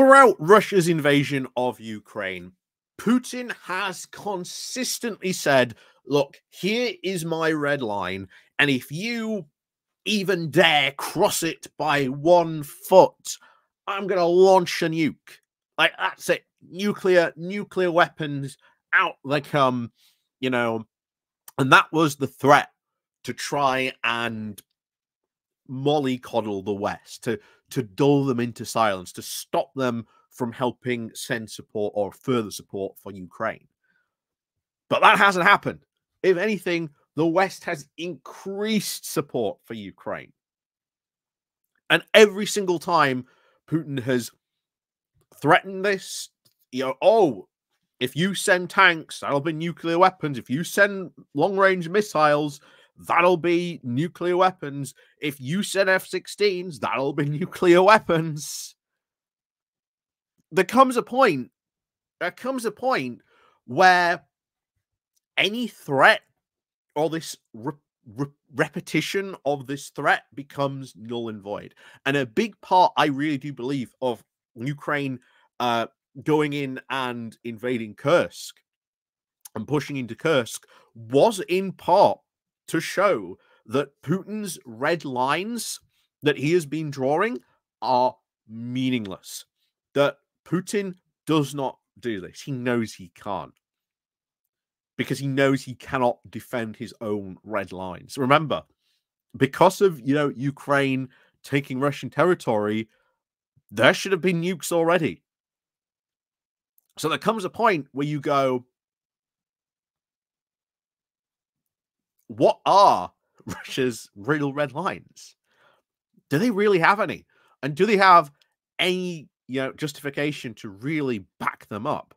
Throughout Russia's invasion of Ukraine, Putin has consistently said, look, here is my red line, and if you even dare cross it by 1 foot, I'm going to launch a nuke. Like, that's it. Nuclear weapons, out they come, and that was the threat, to try and mollycoddle the West, to dull them into silence, to stop them from helping send support or further support for Ukraine. But that hasn't happened. If anything, the West has increased support for Ukraine. And every single time Putin has threatened this, if you send tanks, that'll be nuclear weapons. If you send long-range missiles, that'll be nuclear weapons. If you send F-16s, that'll be nuclear weapons. There comes a point where any threat or this repetition of this threat becomes null and void. And a big part, I really do believe, of Ukraine going in and invading Kursk and pushing into Kursk was in part to show that Putin's red lines that he has been drawing are meaningless. That Putin does not do this. He knows he can't. Because he knows he cannot defend his own red lines. Remember, because of, Ukraine taking Russian territory, there should have been nukes already. So there comes a point where you go, what are Russia's real red lines? Do they really have any? And do they have any, justification to really back them up?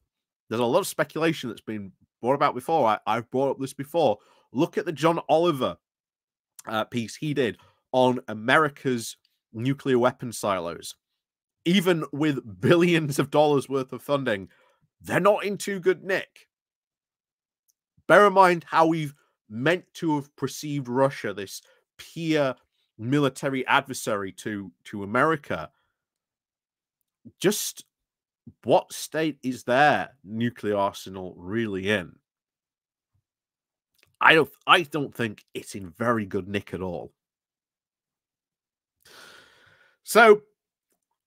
There's a lot of speculation that's been brought about before. I've brought up this before. Look at the John Oliver piece he did on America's nuclear weapon silos. Even with billions of dollars worth of funding, they're not in too good nick. Bear in mind how we've meant to have perceived Russia, this peer military adversary to America. Just what state is their nuclear arsenal really in? I don't think it's in very good nick at all. So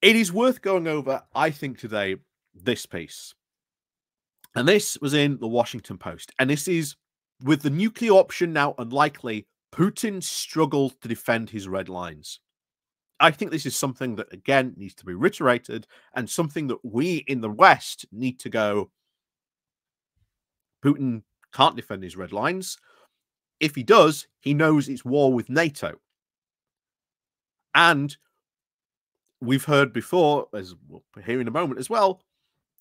it is worth going over, I think, today, this piece. And this was in the Washington Post. And this is, with the nuclear option now unlikely, Putin struggles to defend his red lines. I think this is something that, again, needs to be reiterated, and something that we in the West need to go, Putin can't defend his red lines. If he does, he knows it's war with NATO. And we've heard before, as we'll hear in a moment as well,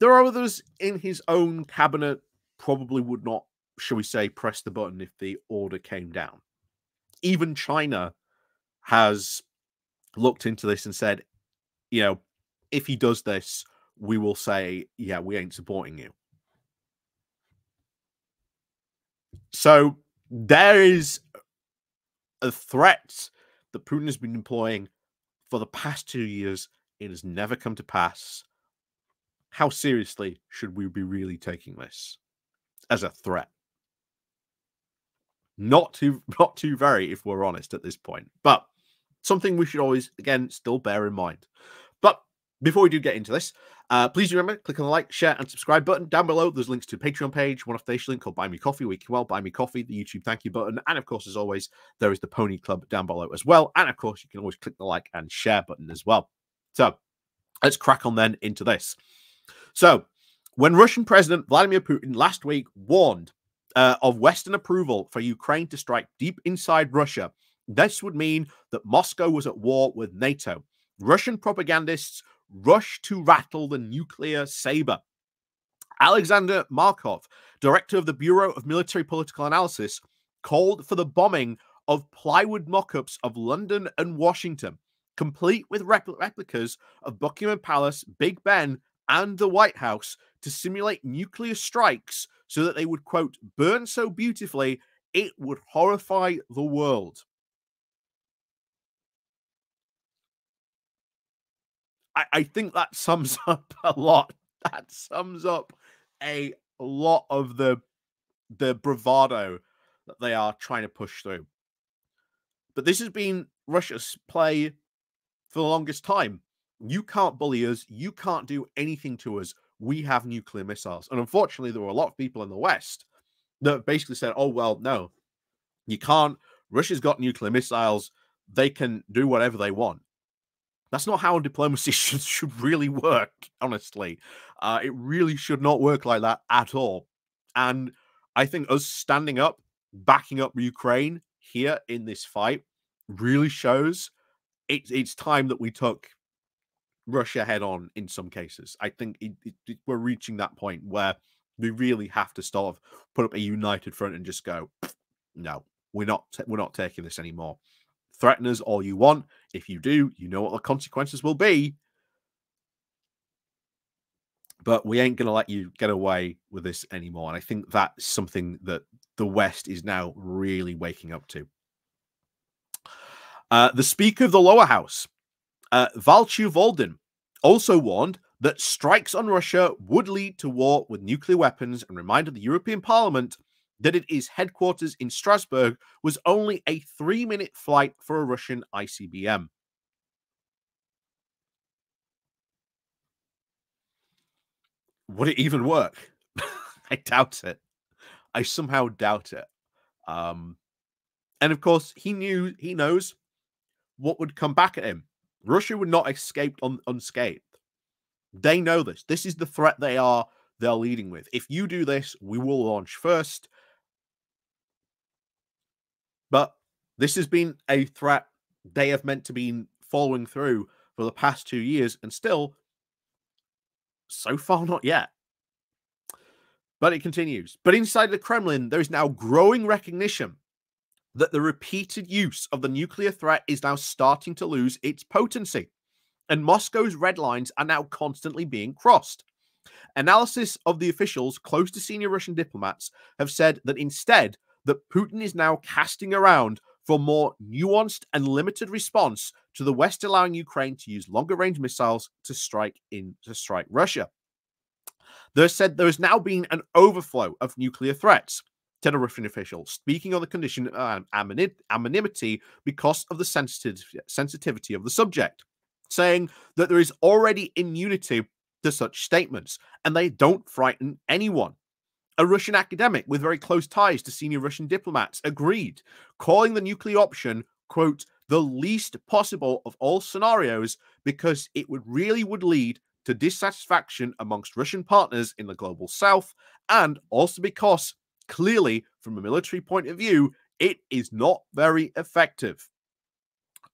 there are others in his own cabinet probably would not, shall we say, press the button if the order came down. Even China has looked into this and said, if he does this, we will say, yeah, we ain't supporting you. So there is a threat that Putin has been employing for the past 2 years. It has never come to pass. How seriously should we be really taking this as a threat? Not too very, if we're honest at this point, but something we should always, again, still bear in mind. But before we do get into this, please remember, click on the like, share, and subscribe button. Down below, there's links to a Patreon page, one off-station link called Buy Me Coffee, where you can buy me coffee, the YouTube thank you button, and of course, as always, there is the Pony Club down below as well. And of course, you can always click the like and share button as well. So let's crack on then into this. So when Russian President Vladimir Putin last week warned of Western approval for Ukraine to strike deep inside Russia, this would mean that Moscow was at war with NATO. Russian propagandists rushed to rattle the nuclear saber. Alexander Markov, director of the Bureau of Military Political Analysis, called for the bombing of plywood mock-ups of London and Washington, complete with replicas of Buckingham Palace, Big Ben, and the White House to simulate nuclear strikes so that they would, quote, burn so beautifully it would horrify the world. I think that sums up a lot. That sums up a lot of the bravado that they are trying to push through. But this has been Russia's play for the longest time. You can't bully us. You can't do anything to us. We have nuclear missiles. And unfortunately, there were a lot of people in the West that basically said, oh, well, no, you can't. Russia's got nuclear missiles. They can do whatever they want. That's not how diplomacy should really work, honestly. It really should not work like that at all. And I think us standing up, backing up Ukraine here in this fight really shows it's time that we took Russia head on in some cases. I think we're reaching that point where we really have to sort of put up a united front and just go, no, we're not taking this anymore. Threaten us all you want. If you do, you know what the consequences will be. But we ain't going to let you get away with this anymore. And I think that's something that the West is now really waking up to. The Speaker of the Lower House, Valchu Voldin, also warned that strikes on Russia would lead to war with nuclear weapons and reminded the European Parliament that its headquarters in Strasbourg was only a 3-minute flight for a Russian ICBM. Would it even work? I doubt it. I somehow doubt it. And of course, he knows what would come back at him. Russia would not escape unscathed. They know this. This is the threat they're leading with. If you do this, we will launch first. But this has been a threat they have meant to be following through for the past 2 years, and still, so far, not yet. But it continues. But inside the Kremlin, there is now growing recognition that the repeated use of the nuclear threat is now starting to lose its potency, and Moscow's red lines are now constantly being crossed. Analysis of the officials close to senior Russian diplomats have said that instead, that Putin is now casting around for a more nuanced and limited response to the West allowing Ukraine to use longer-range missiles to strike Russia. They said there has now been an overflow of nuclear threats, said a Russian official, speaking on the condition of anonymity because of the sensitivity of the subject, saying that there is already immunity to such statements, and they don't frighten anyone. A Russian academic with very close ties to senior Russian diplomats agreed, calling the nuclear option, quote, the least possible of all scenarios because it would lead to dissatisfaction amongst Russian partners in the global south, and also because, clearly, from a military point of view, it is not very effective.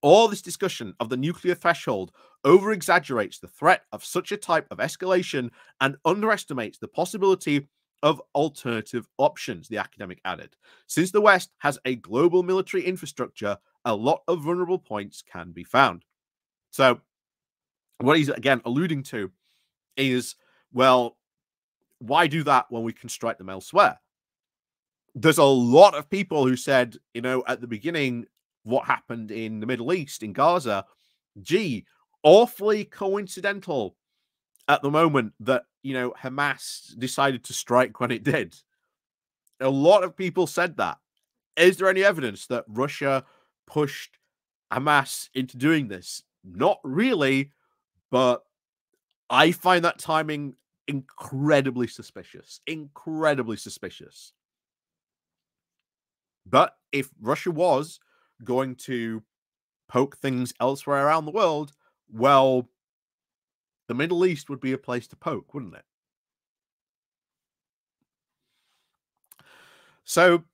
All this discussion of the nuclear threshold over-exaggerates the threat of such a type of escalation and underestimates the possibility of alternative options, the academic added. Since the West has a global military infrastructure, a lot of vulnerable points can be found. So what he's, again, alluding to is, well, why do that when we can strike them elsewhere? There's a lot of people who said, at the beginning, what happened in the Middle East, in Gaza, gee, awfully coincidental at the moment that, Hamas decided to strike when it did. A lot of people said that. Is there any evidence that Russia pushed Hamas into doing this? Not really, but I find that timing incredibly suspicious. Incredibly suspicious. But if Russia was going to poke things elsewhere around the world, well, the Middle East would be a place to poke, wouldn't it? So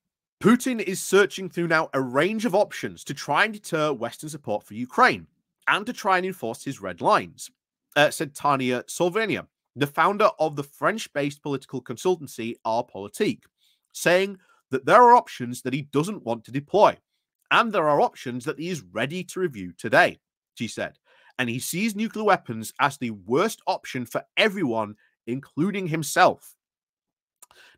Putin is searching through now a range of options to try and deter Western support for Ukraine and to try and enforce his red lines, said Tania Solvenia, the founder of the French-based political consultancy Our Politique, saying that there are options that he doesn't want to deploy, and there are options that he is ready to review today, she said. And he sees nuclear weapons as the worst option for everyone, including himself.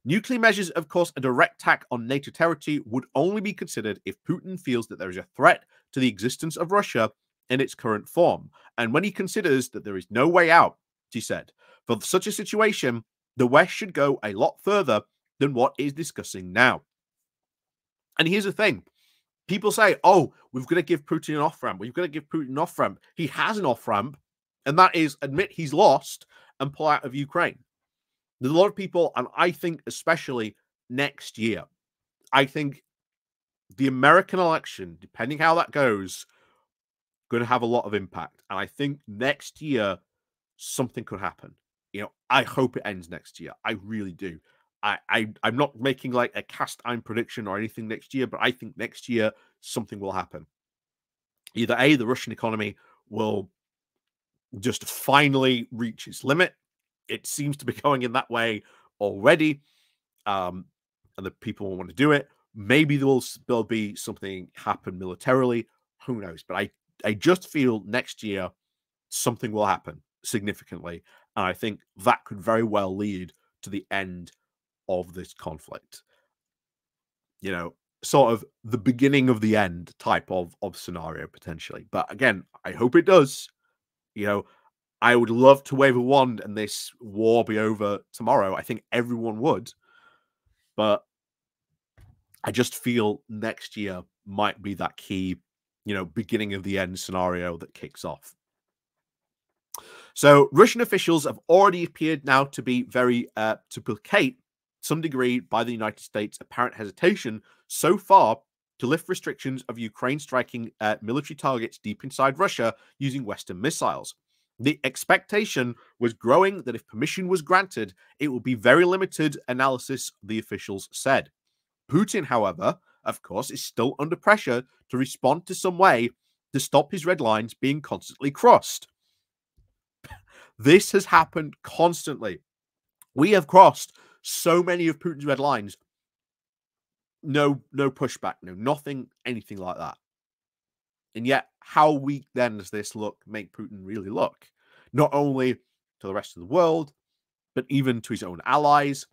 Nuclear measures, of course, a direct attack on NATO territory would only be considered if Putin feels that there is a threat to the existence of Russia in its current form. And when he considers that there is no way out, he said, for such a situation, the West should go a lot further than what is discussing now. And here's the thing. People say, oh, we've got to give Putin an off-ramp. We've got to give Putin an off-ramp. He has an off-ramp, and that is admit he's lost and pull out of Ukraine. There's a lot of people, and I think especially next year, I think the American election, depending how that goes, going to have a lot of impact. And I think next year, something could happen. You know, I hope it ends next year. I really do. I'm not making like a cast iron prediction or anything next year, but I think next year something will happen. Either A, the Russian economy will just finally reach its limit. It seems to be going in that way already. And the people will want to do it. Maybe there'll be something happen militarily. Who knows? But I just feel next year something will happen significantly. And I think that could very well lead to the end of this conflict. You know, sort of the beginning of the end type of scenario potentially. But again, I hope it does. You know, I would love to wave a wand and this war be over tomorrow. I think everyone would. But I just feel next year might be that key, you know, beginning of the end scenario that kicks off. So Russian officials have already appeared now to be very, to placate some degree by the United States' apparent hesitation so far to lift restrictions of Ukraine striking military targets deep inside Russia using Western missiles. The expectation was growing that if permission was granted, it would be very limited analysis, the officials said. Putin, however, of course, is still under pressure to respond to some way to stop his red lines being constantly crossed. This has happened constantly. We have crossed so many of Putin's red lines. No pushback, nothing, anything like that. And yet, how weak then does this make Putin really look? Not only to the rest of the world, but even to his own allies.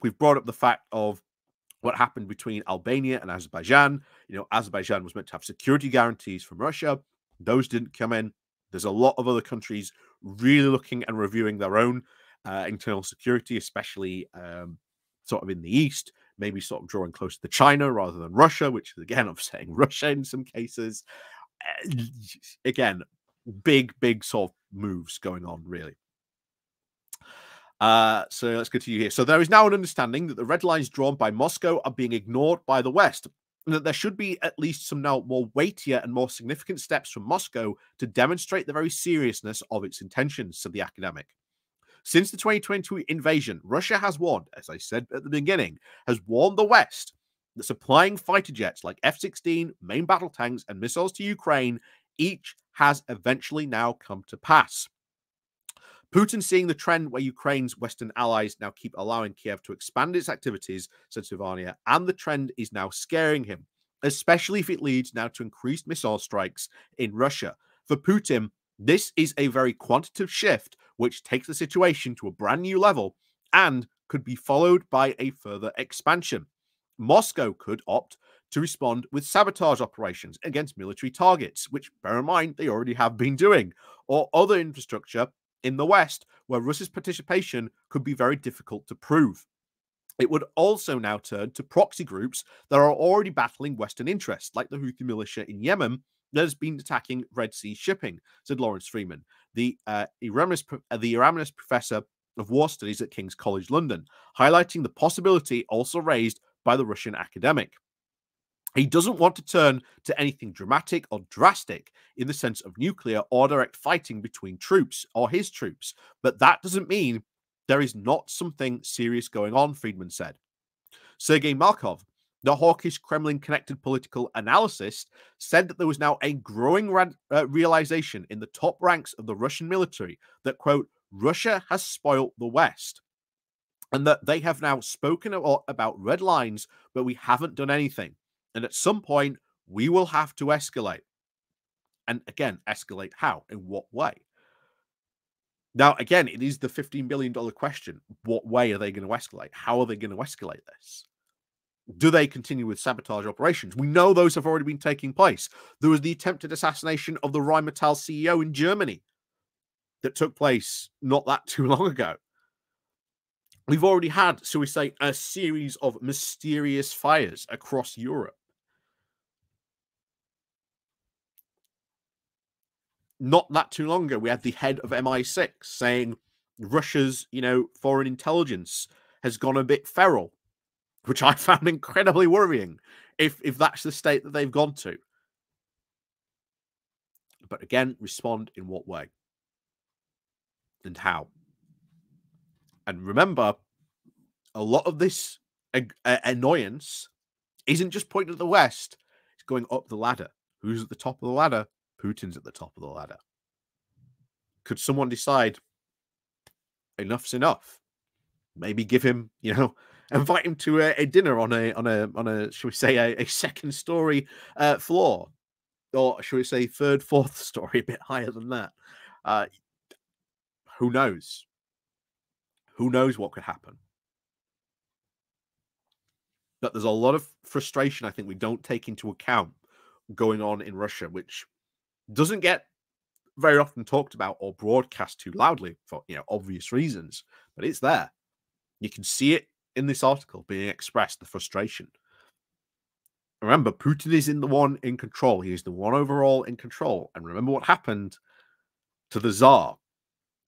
We've brought up the fact of what happened between Albania and Azerbaijan. You know, Azerbaijan was meant to have security guarantees from Russia. Those didn't come in. There's a lot of other countries really looking and reviewing their own internal security, especially sort of in the East, maybe sort of drawing closer to China rather than Russia, which is, again, upsetting Russia in some cases. Again, big sort of moves going on, really. So let's continue here. So there is now an understanding that the red lines drawn by Moscow are being ignored by the West, and that there should be at least some now more weightier and more significant steps from Moscow to demonstrate the very seriousness of its intentions, said the academic. Since the 2022 invasion, Russia has warned, as I said at the beginning, has warned the West that supplying fighter jets like F-16, main battle tanks, and missiles to Ukraine, each has eventually now come to pass. Putin, seeing the trend where Ukraine's Western allies now keep allowing Kiev to expand its activities, said Savania, and the trend is now scaring him, especially if it leads now to increased missile strikes in Russia. For Putin, this is a very quantitative shift, which takes the situation to a brand new level and could be followed by a further expansion. Moscow could opt to respond with sabotage operations against military targets, which, bear in mind, they already have been doing, or other infrastructure in the West, where Russia's participation could be very difficult to prove. It would also now turn to proxy groups that are already battling Western interests, like the Houthi militia in Yemen that has been attacking Red Sea shipping, said Lawrence Freeman, the Erasmus Professor of War Studies at King's College London, highlighting the possibility also raised by the Russian academic. He doesn't want to turn to anything dramatic or drastic in the sense of nuclear or direct fighting between troops or his troops, but that doesn't mean there is not something serious going on, Friedman said. Sergei Markov, the hawkish Kremlin-connected political analyst, said that there was now a growing realization in the top ranks of the Russian military that, quote, Russia has spoilt the West, and that they have now spoken about red lines, but we haven't done anything. And at some point, we will have to escalate. And again, escalate how? In what way? Now, again, it is the $15 billion question. What way are they going to escalate? How are they going to escalate this? Do they continue with sabotage operations? We know those have already been taking place. There was the attempted assassination of the Rheinmetall CEO in Germany that took place not that too long ago. We've already had, shall we say, a series of mysterious fires across Europe. Not that too long ago, we had the head of MI6 saying Russia's, foreign intelligence has gone a bit feral, which I found incredibly worrying if that's the state that they've gone to. But again, respond in what way and how? And remember, a lot of this annoyance isn't just pointing at the West, it's going up the ladder. Who's at the top of the ladder? Putin's at the top of the ladder. Could someone decide enough's enough? Maybe give him, invite him to a dinner on a shall we say a second story floor, or shall we say third, fourth story, a bit higher than that. Who knows? Who knows what could happen? But there's a lot of frustration I think we don't take into account going on in Russia, which doesn't get very often talked about or broadcast too loudly for obvious reasons, but it's there. You can see it in this article being expressed, the frustration. Remember, Putin is the one in control. He is the one overall in control. And remember what happened to the Tsar,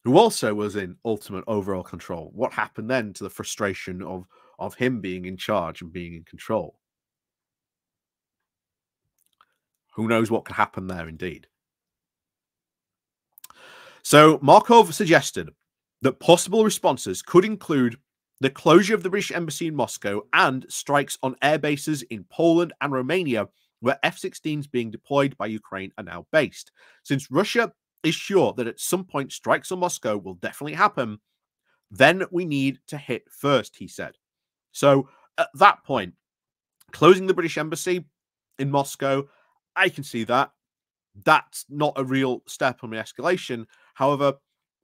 who also was in ultimate overall control. What happened then to the frustration of him being in charge and being in control? Who knows what could happen there indeed. So Markov suggested that possible responses could include the closure of the British embassy in Moscow and strikes on air bases in Poland and Romania, where F-16s being deployed by Ukraine are now based. Since Russia is sure that at some point strikes on Moscow will definitely happen, then we need to hit first, he said. So at that point, closing the British embassy in Moscow, I can see that. That's not a real step on the escalation. However,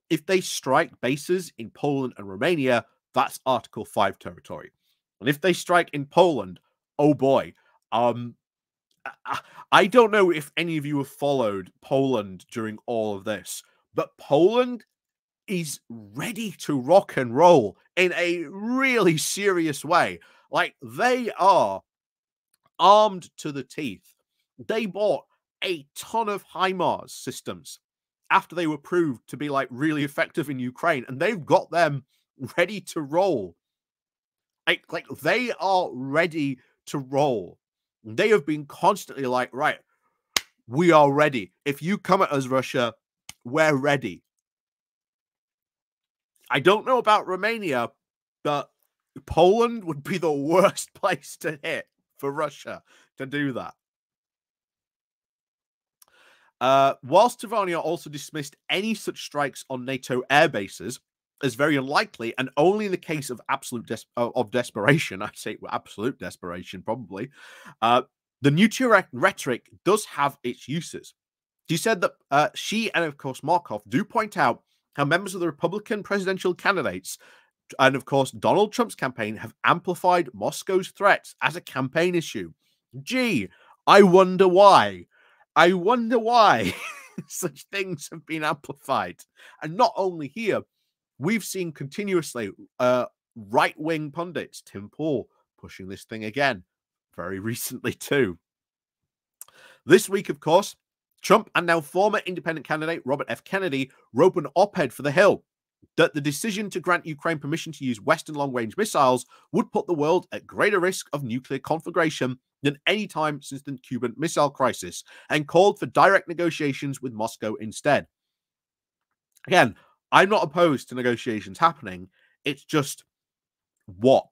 if they strike bases in Poland and Romania, that's Article 5 territory. And if they strike in Poland, oh boy. I don't know if any of you have followed Poland during all of this, but Poland is ready to rock and roll in a really serious way. Like, they are armed to the teeth. They bought a ton of HIMARS systems after they were proved to be really effective in Ukraine, and they've got them ready to roll. Like they are ready to roll. They have been constantly right, we are ready. If you come at us, Russia, we're ready. I don't know about Romania, but Poland would be the worst place to hit for Russia to do that. Whilst Tavania also dismissed any such strikes on NATO air bases as very unlikely, and only in the case of absolute desperation, I'd say absolute desperation, probably, the nuclear rhetoric does have its uses. She said that she and, of course, Markov do point out how members of the Republican presidential candidates and, of course, Donald Trump's campaign have amplified Moscow's threats as a campaign issue. Gee, I wonder why. I wonder why such things have been amplified. And not only here, we've seen continuously right-wing pundits, Tim Pool, pushing this thing again very recently too. This week, of course, Trump and now former independent candidate Robert F. Kennedy wrote an op-ed for The Hill that the decision to grant Ukraine permission to use Western long-range missiles would put the world at greater risk of nuclear conflagration than any time since the Cuban Missile Crisis, and called for direct negotiations with Moscow instead. Again, I'm not opposed to negotiations happening. It's just what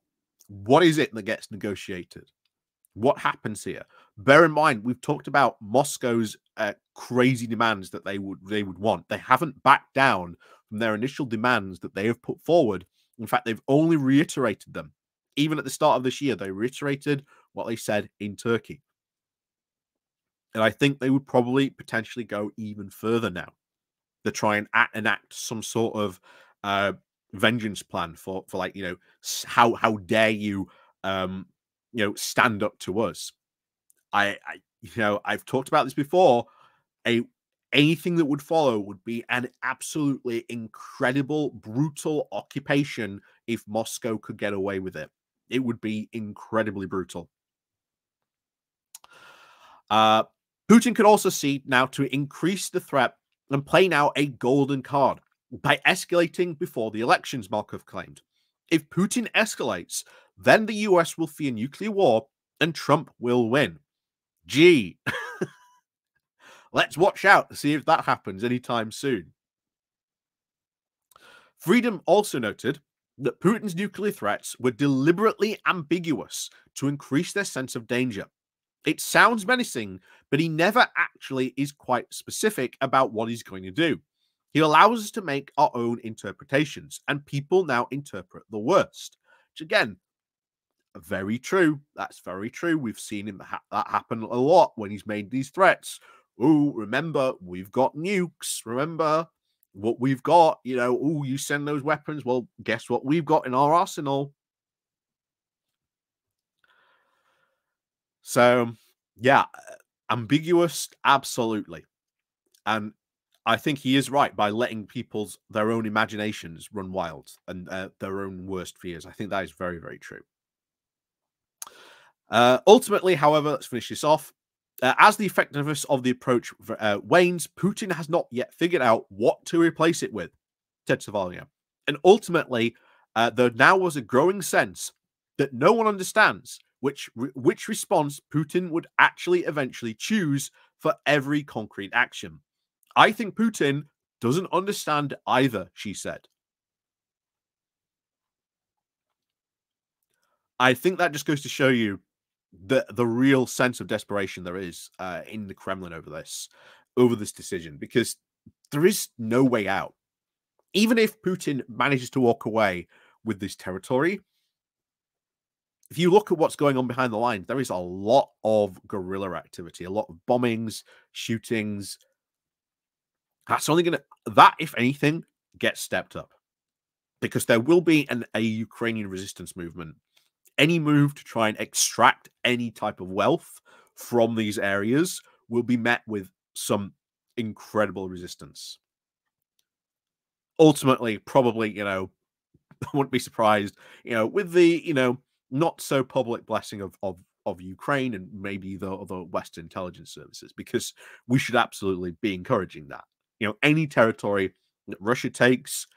is it that gets negotiated? What happens here? Bear in mind, we've talked about Moscow's crazy demands that they would want. They haven't backed down from their initial demands that they have put forward. In fact, they've only reiterated them. Even at the start of this year, they reiterated what they said in Turkey. And I think they would probably potentially go even further now to try and enact some sort of vengeance plan for how dare you stand up to us. I've talked about this before. Anything that would follow would be an absolutely incredible, brutal occupation if Moscow could get away with it. It would be incredibly brutal. Putin could also see now to increase the threat and play now a golden card by escalating before the elections, Markov claimed. If Putin escalates, then the US will fear nuclear war and Trump will win. Gee, let's watch out to see if that happens anytime soon. Freedom also noted that Putin's nuclear threats were deliberately ambiguous to increase their sense of danger. It sounds menacing, but he never actually is quite specific about what he's going to do. He allows us to make our own interpretations, and people now interpret the worst. Which, again, very true. That's very true. We've seen him that happen a lot when he's made these threats. Oh, remember, we've got nukes. Remember what we've got. Oh, you send those weapons. Well, guess what we've got in our arsenal? So, yeah, ambiguous, absolutely. And I think he is right by letting their own imaginations run wild and their own worst fears. I think that is very, very true. Ultimately, however, let's finish this off. As the effectiveness of the approach wanes, Putin has not yet figured out what to replace it with, said Savalia. And ultimately, there now was a growing sense that no one understands which response Putin would actually eventually choose for every concrete action. I think Putin doesn't understand either, she said. I think that just goes to show you the real sense of desperation there is in the Kremlin over this decision, because there is no way out. Even if Putin manages to walk away with this territory, if you look at what's going on behind the lines, there is a lot of guerrilla activity, a lot of bombings, shootings. That's only that, if anything, gets stepped up, because there will be a Ukrainian resistance movement. Any move to try and extract any type of wealth from these areas will be met with some incredible resistance. Ultimately, probably, I wouldn't be surprised, with the, not so public blessing of Ukraine and maybe the other Western intelligence services, because we should absolutely be encouraging that. Any territory that Russia takes,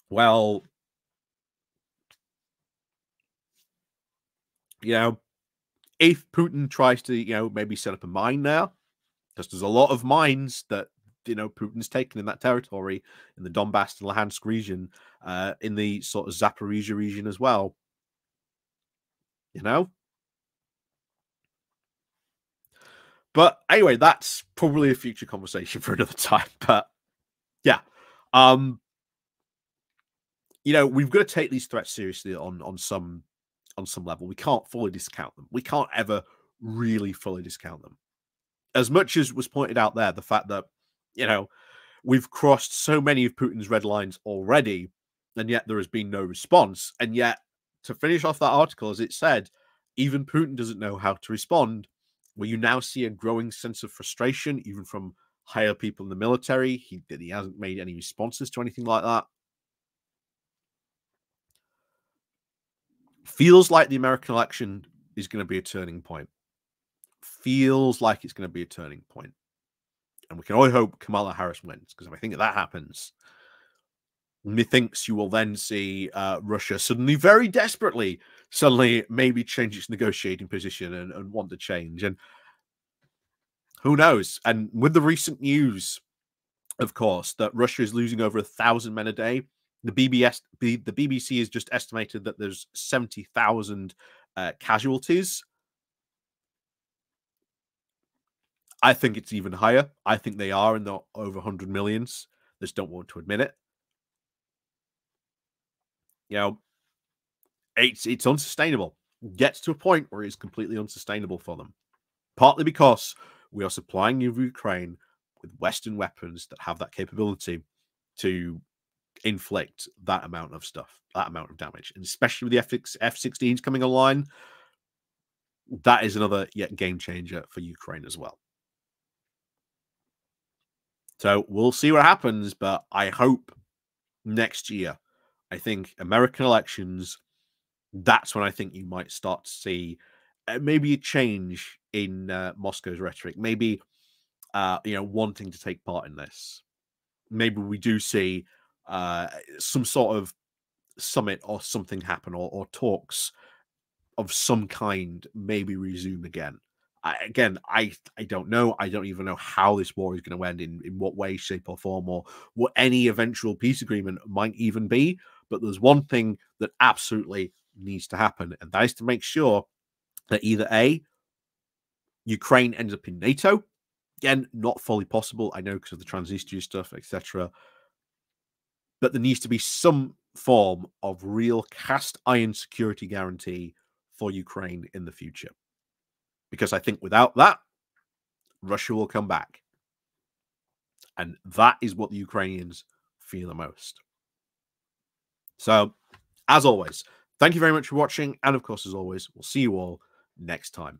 well, if Putin tries to, maybe set up a mine there, because there's a lot of mines that, Putin's taken in that territory, in the Donbass and Luhansk region, in the sort of Zaporizhia region as well. But anyway, that's probably a future conversation for another time. But yeah, we've got to take these threats seriously on some level. We can't fully discount them. We can't ever really fully discount them. As much as was pointed out there, the fact that, we've crossed so many of Putin's red lines already, and yet there has been no response. And yet, to finish off that article, as it said, even Putin doesn't know how to respond, where you now see a growing sense of frustration, even from higher people in the military. He hasn't made any responses to anything like that. Feels like the American election is going to be a turning point. Feels like it's going to be a turning point. And we can only hope Kamala Harris wins, because if I think that happens, methinks you will then see Russia suddenly, very desperately, maybe change its negotiating position and want to change. And who knows? And with the recent news, of course, that Russia is losing over 1,000 men a day, the BBC has just estimated that there's 70,000 casualties. I think it's even higher. I think they are in the over 100 millions. They just don't want to admit it. It's unsustainable. It gets to a point where it's completely unsustainable for them. Partly because we are supplying Ukraine with Western weapons that have that capability to inflict that amount of stuff, that amount of damage. And especially with the F-16s coming online, that is another yet game changer for Ukraine as well. So we'll see what happens, but I hope next year, I think American elections, that's when I think you might start to see maybe a change in Moscow's rhetoric, maybe wanting to take part in this. Maybe we do see some sort of summit or something happen, or talks of some kind maybe resume again. I don't know. I don't even know how this war is going to end, in what way, shape, or form, or what any eventual peace agreement might even be. But there's one thing that absolutely needs to happen, and that is to make sure that either A, Ukraine ends up in NATO. Again, not fully possible, I know, because of the Transnistria stuff, etc. But there needs to be some form of real cast iron security guarantee for Ukraine in the future. Because I think without that, Russia will come back. And that is what the Ukrainians feel the most. So, as always, thank you very much for watching. And of course, as always, we'll see you all next time.